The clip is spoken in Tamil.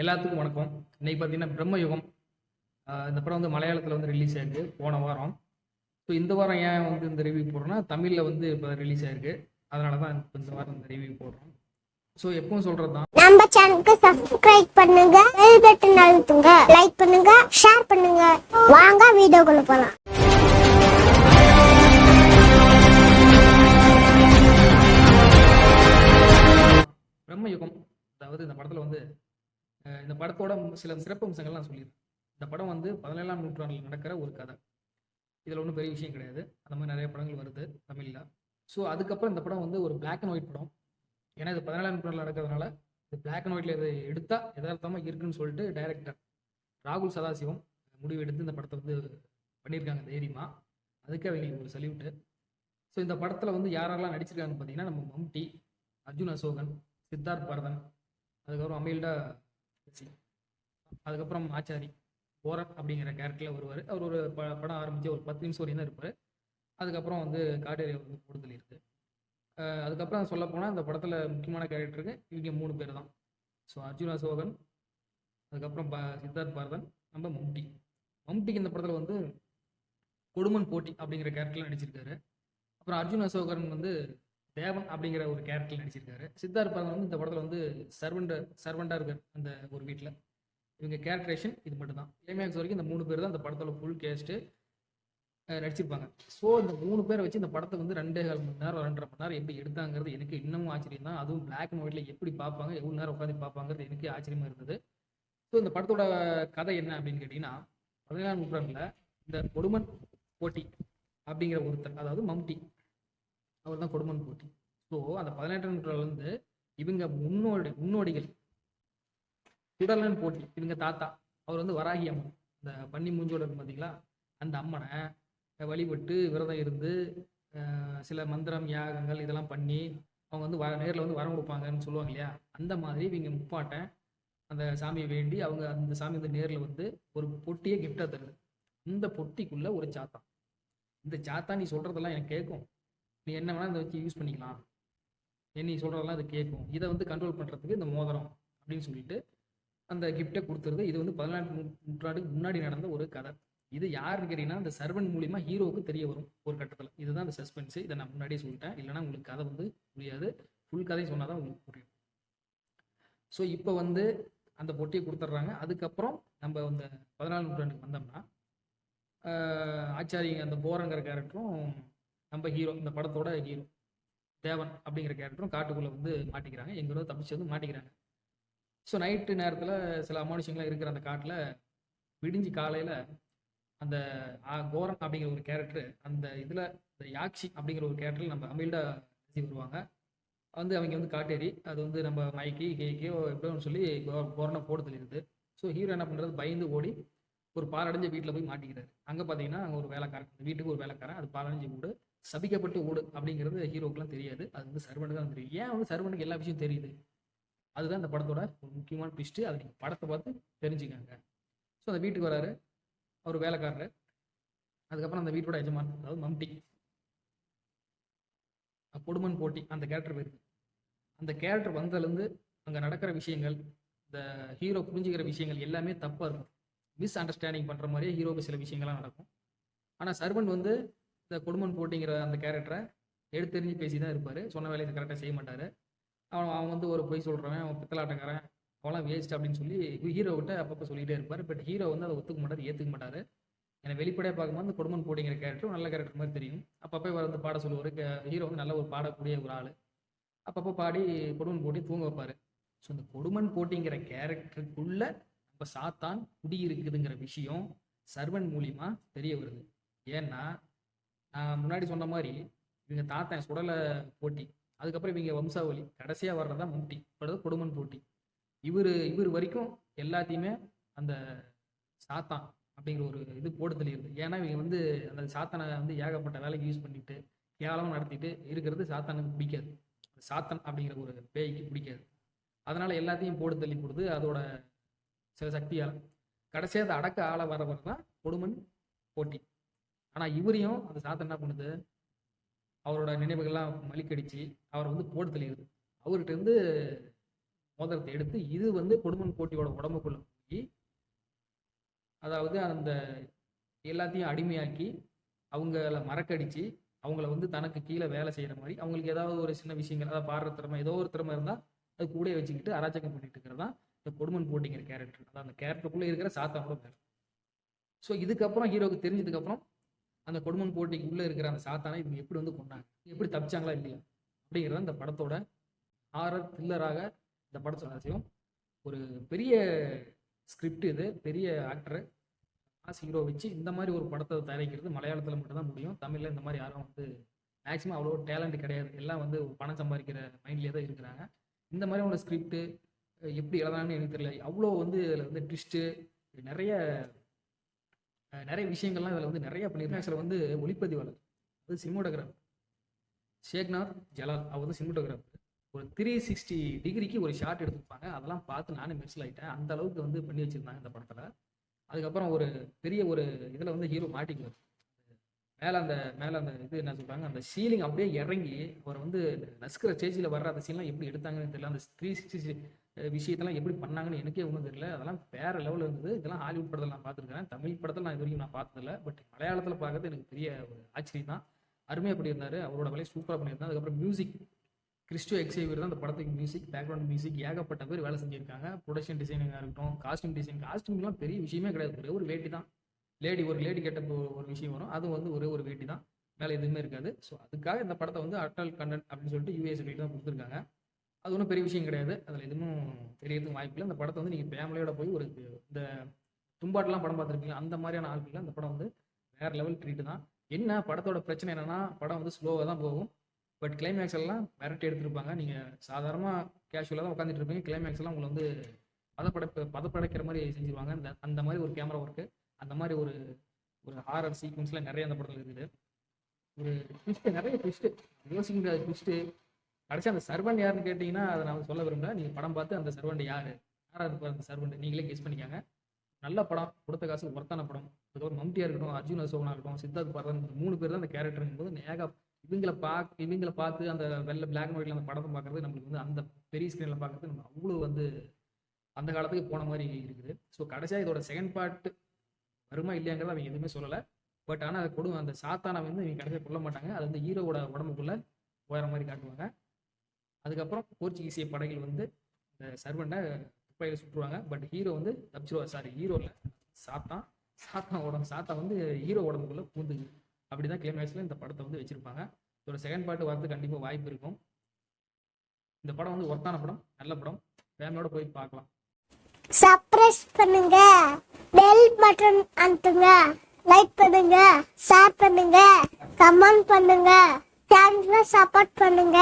எல்லாத்துக்கும் வணக்கம். இன்னைக்கு பார்த்தீங்கன்னா பிரம்மயுகம். இந்த படம் வந்து மலையாளத்தில் வந்து ரிலீஸ் ஆயிருக்கு போன வாரம். ஸோ இந்த வாரம் ஏன் வந்து இந்த ரிவ்யூ போடுறோம்னா, தமிழில் வந்து இப்போ ரிலீஸ் ஆயிருக்கு. அதனால தான் இந்த வாரம் இந்த ரிவ்யூ போடுறோம். ஸோ எப்பவும் சொல்கிறது தான், நம்ம சேனலுக்கு சப்ஸ்கிரைப் பண்ணுங்க, பெல் பட்டன் அழுத்துங்க, லைக் பண்ணுங்க, ஷேர் பண்ணுங்க. வாங்க வீடியோக்குள்ள போலாம். பிரம்மயுகம். அதாவது இந்த படத்தில் வந்து இந்த படத்தோட சில சிறப்பு அம்சங்கள் நான் சொல்லியிருக்கேன். இந்த படம் வந்து 17ஆம் நூற்றாண்டில் நடக்கிற ஒரு கதை. இதில் ஒன்றும் பெரிய விஷயம் கிடையாது. அந்த மாதிரி நிறைய படங்கள் வருது தமிழில். ஸோ அதுக்கப்புறம் இந்த படம் வந்து ஒரு பிளாக் அண்ட் ஒயிட் படம். ஏன்னா இது 17ஆம் நூற்றாண்டில் நடக்கிறதுனால இது பிளாக் அண்ட் ஒயிட்ல இதை எடுத்தால் யதார்த்தமாக இருக்குன்னு சொல்லிட்டு டைரக்டர் ராகுல் சதாசிவம் முடிவு எடுத்து இந்த படத்தை வந்து பண்ணியிருக்காங்க தைரியமாக. அதுக்கு அவங்களுக்கு ஒரு சல்யூட்டு. ஸோ இந்த படத்தில் வந்து யாரெல்லாம் நடிச்சிருக்காங்கன்னு பார்த்தீங்கன்னா, நம்ம மம்டி, அர்ஜுன் அசோகன், சித்தார்த் பரதன், அதுக்கப்புறம் அமீல்டா சி, அதுக்கப்புறம் ஆச்சாரி போரன் அப்படிங்கிற கேரக்டரில் வருவார். அவர் ஒரு படம் ஆரம்பித்து ஒரு 10 நிமிஷம் வரையும் தான் இருப்பார். அதுக்கப்புறம் வந்து காட்டேரி வந்து கூடுதல் இருக்குது. அதுக்கப்புறம் சொல்லப்போனால் இந்த படத்தில் முக்கியமான கேரக்டருக்கு இவங்க 3 பேர் தான். ஸோ அர்ஜுன் அசோகன், அதுக்கப்புறம் சித்தார்த் பரதன், நம்ம மம்டி. மம்டிக்கு இந்த படத்தில் வந்து கொடுமன் போட்டி அப்படிங்கிற கேரக்டரில் நடிச்சிருக்காரு. அப்புறம் அர்ஜுன் அசோகன் வந்து தேவன் அப்படிங்கிற ஒரு கேரக்டர் நடிச்சிருக்காரு. சித்தார்த் பரதன் வந்து இந்த படத்தில் வந்து சர்வெண்டாக இருக்கார் அந்த ஒரு வீட்டில். இவங்க கேரக்டரேஷன் இது மட்டும் தான். கிளைமேக்ஸ் வரைக்கும் இந்த 3 பேர் தான் இந்த படத்தோட ஃபுல் கேஸ்ட்டு நடிச்சிருப்பாங்க. ஸோ இந்த 3 பேரை வச்சு இந்த படத்தை வந்து 2.5 மணி நேரம் 2.5 மணி நேரம் எப்படி எடுத்தாங்கிறது எனக்கு இன்னமும் ஆச்சரியம் தான். அதுவும் பிளாக் அண்ட் ஒயிட்ல எப்படி பார்ப்பாங்க, எவ்வளோ நேரம் உட்காந்து பார்ப்பாங்கிறது எனக்கு ஆச்சரியமா இருந்தது. ஸோ இந்த படத்தோட கதை என்ன அப்படின்னு கேட்டிங்கன்னா, 17ஆம் நூற்றாண்டில் இந்த கொடுமன் போட்டி அப்படிங்கிற ஒருத்தர், அதாவது மம்டி, அவர் தான் கொடுமன் போட்டி. ஸோ அந்த 18ஆம் நூற்றாண்டுலேருந்து இவங்க முன்னோடிகள் சுடலன் போட்டி, இவங்க தாத்தா, அவர் வந்து வராகி அம்மன், இந்த பன்னி மூஞ்சோட இருக்கு பார்த்தீங்களா, அந்த அம்மனை வழிபட்டு விரதம் இருந்து சில மந்திரம் யாகங்கள் இதெல்லாம் பண்ணி அவங்க வந்து நேரில் வந்து வரம் கொடுப்பாங்கன்னு சொல்லுவாங்க இல்லையா, அந்த மாதிரி இவங்க முப்பாட்டேன் அந்த சாமியை வேண்டி அவங்க அந்த சாமி வந்து நேரில் வந்து ஒரு பொட்டியை கிஃப்டாக தருது. இந்த பொட்டிக்குள்ள ஒரு சாத்தான். இந்த சாத்தா நீ சொல்றதெல்லாம் எனக்கு கேட்கும், நீ என்ன வேணா இதை வச்சு யூஸ் பண்ணிக்கலாம், நீ சொல்றதெல்லாம் அது கேட்கும், இதை வந்து கண்ட்ரோல் பண்ணுறதுக்கு இந்த மோதிரம் அப்படின்னு சொல்லிட்டு அந்த கிஃப்டை கொடுத்துருது. இது வந்து 14ஆம் நூற்றாண்டுக்கு முன்னாடி நடந்த ஒரு கதை. இது யாருன்னு கேட்டீங்கன்னா, அந்த சர்வன் மூலியமா ஹீரோவுக்கு தெரிய வரும் ஒரு கட்டத்தில். இதுதான் அந்த சஸ்பென்ஸ். இதை நான் முன்னாடியே சொல்லிட்டேன், இல்லைன்னா உங்களுக்கு கதை வந்து புரியாது. ஃபுல் கதையும் சொன்னால் தான் உங்களுக்கு புரியும். ஸோ இப்போ வந்து அந்த பொட்டியை கொடுத்துட்றாங்க. அதுக்கப்புறம் நம்ம அந்த 14ஆம் நூற்றாண்டுக்கு வந்தோம்னா, ஆச்சாரி அந்த போரங்கிற கேரக்டரும் நம்ம ஹீரோ, இந்த படத்தோட ஹீரோ தேவன் அப்படிங்கிற கேரக்டரும் காட்டுக்குள்ளே வந்து மாட்டிக்கிறாங்க. எங்கிறோ தப்பிச்சு வந்து மாட்டிக்கிறாங்க. ஸோ நைட்டு நேரத்தில் சில அமானுஷங்களாக இருக்கிற அந்த காட்டில் விடிஞ்சு காலையில் அந்த கோரன் அப்படிங்கிற ஒரு கேரக்டர், அந்த இதில் இந்த யாக்ஷி அப்படிங்கிற ஒரு கேரக்டரில் நம்ம அமீல்டா வருவாங்க. வந்து அவங்க வந்து காட்டேரி, அது வந்து நம்ம மைக்கி கேக்கோ எப்படின்னு சொல்லி கோரனை போட தெரியுது. ஸோ ஹீரோ என்ன பண்ணுறது, பயந்து ஓடி ஒரு பாலடைஞ்ச வீட்டில் போய் மாட்டிக்கிறாரு. அங்கே பார்த்தீங்கன்னா அங்கே ஒரு வேலைக்காரன், அந்த வீட்டுக்கு ஒரு வேலைக்காரன், அது பாலடைஞ்ச வீடு, சபிக்கப்பட்டு ஓடு அப்படிங்கிறது ஹீரோக்கெல்லாம் தெரியாது. அது வந்து சர்வனுக்கு தான் தெரியும். ஏன் வந்து சர்வனுக்கு எல்லா விஷயம் தெரியுது, அதுதான் இந்த படத்தோட ஒரு முக்கியமான ட்விஸ்ட்டு. அதை நீங்கள் படத்தை பார்த்து தெரிஞ்சுக்கங்க. ஸோ அந்த வீட்டுக்கு வராரு அவர் வேலைக்காரர். அதுக்கப்புறம் அந்த வீட்டோட எஜமான், அதாவது மம்டி, கொடுமன் போட்டி அந்த கேரக்டர் போயிருக்கு. அந்த கேரக்டர் வந்ததுலேருந்து அங்கே நடக்கிற விஷயங்கள், இந்த ஹீரோ புரிஞ்சுக்கிற விஷயங்கள் எல்லாமே தப்பாக இருக்கும். மிஸ் அண்டர்ஸ்டாண்டிங் பண்ணுற மாதிரியே ஹீரோவுக்கு சில விஷயங்கள்லாம் நடக்கும். ஆனால் சர்வன் வந்து இந்த கொடுமன் போட்டிங்கிற அந்த கேரக்டரை எடுத்தெறிஞ்சு பேசி தான் இருப்பார். சொன்ன வேலையை கரெக்டாக செய்ய மாட்டார். அவன் வந்து ஒரு பொய் சொல்கிறவன், அவன் பித்தலாட்டக்காரன், அவெல்லாம் வேஸ்ட் அப்படின்னு சொல்லி ஹீரோ கிட்ட அப்பப்போ சொல்லிகிட்டே இருப்பார். பட் ஹீரோ வந்து அதை ஒத்துக்க மாட்டார், ஏற்றுக்க மாட்டார். எனக்கு வெளிப்படையாக பார்க்கும்போது அந்த கொடுமன் போட்டிங்கிற கேரக்டர் நல்ல கேரக்டர் மாதிரி தெரியும். அப்பப்போ வந்து பாட சொல்லுவார். ஹீரோ வந்து நல்ல ஒரு பாடக்கூடிய ஒரு ஆள். அப்பப்போ பாடி கொடுமன் போட்டி தூங்க வைப்பார். ஸோ இந்த கொடுமன் போட்டிங்கிற கேரக்டருக்குள்ள நம்ம சாத்தான் குடியிருக்குதுங்கிற விஷயம் சர்வன் மூலியமா தெரிய வருது. ஏன்னா நான் முன்னாடி சொன்ன மாதிரி இவங்க தாத்தன் சுடலை போட்டி, அதுக்கப்புறம் இவங்க வம்சாவளி, கடைசியாக வர்றதான் மம்டி, அதாவது கொடுமன் போட்டி. இவர் வரைக்கும் எல்லாத்தையுமே அந்த சாத்தான் அப்படிங்கிற ஒரு இது போட்டு தெரியுது. ஏன்னா இவங்க வந்து அந்த சாத்தானை வந்து ஏகப்பட்ட வேலைக்கு யூஸ் பண்ணிட்டு கேவலம் நடத்திட்டு இருக்கிறது சாத்தானுக்கு பிடிக்காது. சாத்தன் அப்படிங்கிற ஒரு பேய்க்கு பிடிக்காது. அதனால எல்லாத்தையும் போட்டு தள்ளி கொடுத்து அதோட சில சக்தியால் கடைசியாக அதை அடக்க ஆள வர தான் கொடுமன் போட்டி. ஆனால் இவரையும் அந்த சாத்தன் என்ன பண்ணுது, அவரோட நினைவுகள்லாம் மலிக்கடிச்சு அவரை வந்து போட்டு தள்ளிடுது. அவர்கிட்ட இருந்து மோதிரத்தை எடுத்து இது வந்து கொடுமன் போட்டியோட உடம்புக்குள்ள போய் அதாவது அந்த எல்லாத்தையும் அடிமையாக்கி அவங்கள மறக்கடிச்சு அவங்கள வந்து தனக்கு கீழே வேலை செய்யற மாதிரி அவங்களுக்கு ஏதாவது ஒரு சின்ன விஷயங்கள் அதாவது பாடுற திறமை ஏதோ ஒரு திறமை இருந்தால் அது கூட வச்சுக்கிட்டு அராஜகம் பண்ணிட்டு இருக்கிறது தான் இந்த கொடுமன் போட்டிங்கிற கேரக்டர். அதான் அந்த கேரக்டருக்குள்ளே இருக்கிற சாத்தானோட பேர். ஸோ இதுக்கப்புறம் ஹீரோக்கு தெரிஞ்சதுக்கப்புறம் அந்த கொடுமன் போட்டிக்கு உள்ளே இருக்கிற அந்த சாத்தானை இவங்க எப்படி வந்து கொண்டாங்க, எப்படி தப்பிச்சாங்களா இல்லையா அப்படிங்கிறத இந்த படத்தோட ஹாரர் த்ரில்லராக இந்த படத்தோட அவசியம். ஒரு பெரிய ஸ்கிரிப்ட், இது பெரிய ஆக்டர் ஹீரோ வச்சு இந்த மாதிரி ஒரு படத்தை தயாரிக்கிறது மலையாளத்தில் மட்டும்தான் முடியும். தமிழில் இந்த மாதிரி யாரும் வந்து மேக்ஸிமம் அவ்வளோ டேலண்ட் கிடையாது. எல்லாம் வந்து பணம் சம்பாதிக்கிற மைண்ட்லேயே தான் இருக்கிறாங்க. இந்த மாதிரி ஒரு ஸ்கிரிப்ட் எப்படி எழுதான்னு எனக்கு தெரியல. அவ்வளோ வந்து இதில் வந்து ட்விஸ்ட்டு நிறைய நிறைய விஷயங்கள்லாம் இதில் வந்து நிறைய பண்ணியிருக்காங்க. இதில் வந்து ஒளிப்பதிவாளர் அது சினிமோட்டோகிராஃபர் ஷேக்நாத் ஜலால், அவர் வந்து சினிமோட்டோகிராஃபர். ஒரு 360 டிகிரிக்கு ஒரு ஷாட் எடுத்துருப்பாங்க. அதெல்லாம் பார்த்து நானே மெர்சல் ஆகிட்டேன். அந்த அளவுக்கு வந்து பண்ணி வச்சுருந்தாங்க இந்த படத்தில். அதுக்கப்புறம் ஒரு பெரிய ஒரு இதில் வந்து ஹீரோ மாட்டிக்குவார். மேலே அந்த இது என்ன சொல்கிறாங்க, அந்த சீலிங் அப்படியே இறங்கி அவர் வந்து நசுக்கிற ஸ்டேஜில் வர்ற அந்த சீன்லாம் எப்படி எடுத்தாங்கன்னு தெரியல. அந்த 360 விஷயத்தெல்லாம் எப்படி பண்ணாங்கன்னு எனக்கே ஒன்றும் தெரியல. அதெல்லாம் வேறு லெவலில் இருந்தது. இதெல்லாம் ஹாலிவுட் படத்தில் நான் பார்த்துருக்கேன். தமிழ் படத்தில் நான் இது வரைக்கும் நான் பார்த்ததில்ல. பட் மலையாளத்தில் பார்க்கறது எனக்கு பெரிய ஒரு ஆச்சரியம் தான். அருமையாக பண்ணியிருந்தார். அவரோட வேலையை சூப்பராக பண்ணியிருந்தார். அதுக்கப்புறம் மியூசிக் கிறிஸ்டோ எக்ஸேவியர் தான் அந்த படத்துக்கு மியூசிக், பேக்ரவுண்ட் மியூசிக் ஏகப்பட்ட பேர் வேலை செஞ்சுருக்காங்க. ப்ரொடக்ஷன் டிசைனிங்காக இருக்கட்டும், காஸ்டியூம்லாம் பெரிய விஷயமே கிடையாது. ஒரு வேட்டி தான், ஒரு லேடி கெட்டப் ஒரு விஷயம் வரும். அது வந்து ஒரு வேட்டி தான், மேலே எதுவுமே இருக்காது. ஸோ அதுக்காக இந்த படத்தை வந்து அடல்ட் கண்டென்ட் அப்படின்னு சொல்லிட்டு யூஎஸ் தான் கொடுத்துருக்காங்க. அது ஒன்றும் பெரிய விஷயம் கிடையாது. அதில் எதுவும் தெரியறதுக்கு வாய்ப்பு இல்லை. இந்த படத்தை வந்து நீங்கள் ஃபேமிலியோட போய் ஒரு இந்த தும்பாட்டெலாம் படம் பார்த்துருப்பீங்க, அந்த மாதிரியான ஆட்கள் இந்த படம் வந்து வேறு லெவல் ட்ரீட்டு தான். என்ன படத்தோட பிரச்சனை என்னென்னா, படம் வந்து ஸ்லோவாக தான் போகும். பட் கிளைமேக்ஸ் எல்லாம் விரட்டி எடுத்துருப்பாங்க. நீங்கள் சாதாரணமாக கேஷுவலாக தான் உட்காந்துட்டு இருப்பீங்க. கிளைமேக்ஸ் எல்லாம் உங்களை வந்து பதப்படைக்கிற மாதிரி செஞ்சுருவாங்க. அந்த மாதிரி ஒரு கேமரா ஒர்க்கு, அந்த மாதிரி ஒரு ஹாரர் சீக்வன்ஸ்லாம் நிறைய அந்த படத்தில் இருக்குது. ஒரு ட்விஸ்ட்டு, நிறைய ட்விஸ்ட்டு, யோசிக்க முடியாத ட்விஸ்ட்டு. கடைசி அந்த சர்வெண்ட் யாருன்னு கேட்டிங்கன்னா அதை நான் சொல்ல விரும்பல. நீங்கள் படம் பார்த்து அந்த சர்வெண்ட் யாராக இருப்பார் அந்த சர்வெண்ட் நீங்களே கெஸ் பண்ணிக்காங்க. நல்ல படம், கொடுத்த காசு ஒர்த்தான படம். அதுக்கப்புறம் மம்டியாக இருக்கட்டும், அர்ஜுன் அசோகனா இருக்கட்டும், சித்தார்த் பர்தன், 3 பேர் தான் அந்த கேரக்டருங்கும் போது இவங்களை பார்த்து அந்த வெள்ளை பிளாக் அண்ட் ஒயிட்ல அந்த படத்தை பார்க்கறது நம்மளுக்கு வந்து அந்த பெரிய ஸ்க்ரீனில் பார்க்கறது நம்ம அவ்வளோ வந்து அந்த காலத்துக்கு போன மாதிரி இருக்குது. ஸோ கடைசியாக இதோட செகண்ட் பார்ட் வருமா இல்லையாங்கிறத அவங்க எதுவுமே சொல்லலை. பட் ஆனால் அந்த சாத்தானை வந்து இவங்க கடைசியாக கொல்ல மாட்டாங்க. அது வந்து ஹீரோவோட உடம்புக்குள்ளே போகிற மாதிரி காட்டுவாங்க. அதுக்கப்புறம் போர்ச்சுகீசிய படைகள் வந்து இந்த சர்வெண்ட்டை துப்பாக்கியில் சுட்டுருவாங்க. பட் ஹீரோ வந்து தப்பிச்சிருவார். ஹீரோ இல்லை, சாத்தா வந்து ஹீரோ உடம்புக்குள்ளே பூந்துக்குது. அப்படிதான் கிளைமேக்ஸில் இந்த படத்தை வந்து வச்சிருப்பாங்க. இதோட செகண்ட் பார்ட் வரது கண்டிப்பாக வாய்ப்பு இருக்கும். இந்த படம் வந்து ஒர்த்தான படம், நல்ல படம், ஃபேமிலியோட போய் பார்க்கலாம். சப்ஸ்கிரைப் பண்ணுங்க, பெல் பட்டன் அழுத்துங்க, லைக் பண்ணுங்க, ஷேர் பண்ணுங்க, கமெண்ட் பண்ணுங்க, சேனலை சப்போர்ட் பண்ணுங்க.